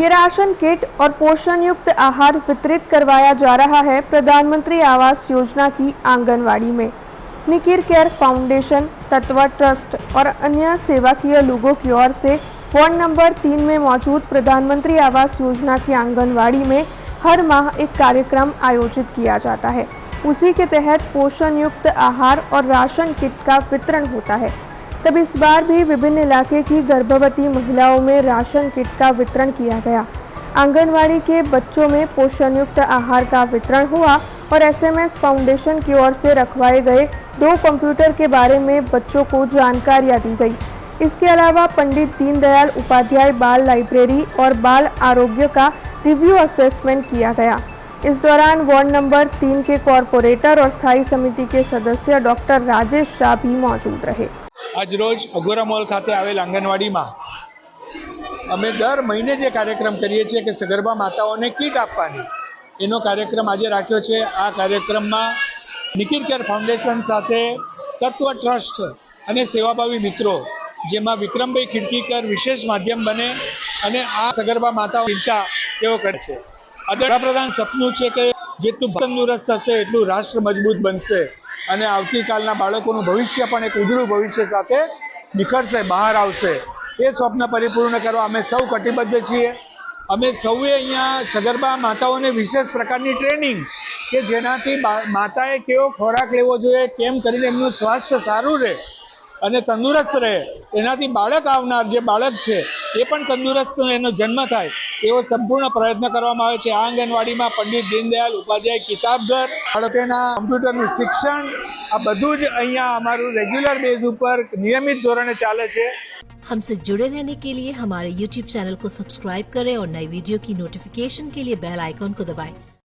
ये ration kit और पोषण युक्त आहार वितरित करवाया जा रहा है प्रधानमंत्री आवास योजना की आंगनवाड़ी में। निकिर केयर फाउंडेशन, तत्व ट्रस्ट और अन्य सेवाकीय लोगों की ओर से वार्ड नंबर 3 में मौजूद प्रधानमंत्री आवास योजना की आंगनवाड़ी में हर माह एक कार्यक्रम आयोजित किया जाता है। उसी के तहत पोषण युक्त आहार और राशन किट का वितरण होता है। तब इस बार भी विभिन्न इलाके की गर्भवती महिलाओं में राशन किट का वितरण किया गया। आंगनवाड़ी के बच्चों में पोषण युक्त आहार का वितरण हुआ और SMS फाउंडेशन की ओर से रखवाए गए 2 कंप्यूटर के बारे में बच्चों को जानकारियां दी गई। इसके अलावा पंडित दीनदयाल उपाध्याय बाल लाइब्रेरी और बाल आरोग्य का रिव्यू असेसमेंट किया गया। इस दौरान वार्ड नंबर 3 के कॉरपोरेटर और स्थायी समिति के सदस्य डॉक्टर राजेश शाह भी मौजूद रहे। आज रोज अगोरा मॉल खाते आवेल आंगणवाड़ी में अमे दर महीने जे कार्यक्रम करीए छीए कि सगर्भा माताओने किट आपवानी एनो कार्यक्रम आज राख्यो छे। आ कार्यक्रम में निकिर केयर फाउंडेशन साथे तत्व ट्रस्ट अने सेवाभावी मित्रों जेमां विक्रमभाई खिड़कीकर विशेष माध्यम बने अने आ सगर्भा माताओ चिंता केवो करे छे। वडाप्रधान सपनुं छे के जेटલું तंदुरस्त हशे એટલું राष्ट्र मजबूत बनशे અને આવતીકાલના બાળકોનું ભવિષ્ય પણ એક ઉજળું ભવિષ્ય સાથે નિખરશે, બહાર આવશે। એ સ્વપ્ન પરિપૂર્ણ કરવા અમે સૌ કટિબદ્ધ છીએ। અમે સૌએ અહીંયા સગર્ભા માતાઓને વિશેષ પ્રકારની ટ્રેનિંગ કે જેનાથી માતાએ કેવો ખોરાક લેવો જોઈએ, કેમ કરીને એમનું સ્વાસ્થ્ય સારું રહે અને તંદુરસ્ત રહે, એનાથી બાળક આવનાર જે બાળક છે એ પણ તંદુરસ્ત એનો જન્મ થાય એવો સંપૂર્ણ પ્રયત્ન કરવામાં આવે છે। આ આંગણવાડીમાં પંડિત દીનદયાલ ઉપાધ્યાય કિતાબઘર, બાળકોના કમ્પ્યુટરનું શિક્ષણ, આ બધું જ અહીંયા અમારું રેગ્યુલર બેઝ ઉપર નિયમિત ધોરણે ચાલે છે। हमसे जुड़े रहने के लिए हमारे YouTube चैनल को सब्सक्राइब करें और नई वीडियो की नोटिफिकेशन के लिए बेल आइकॉन को दबाएं।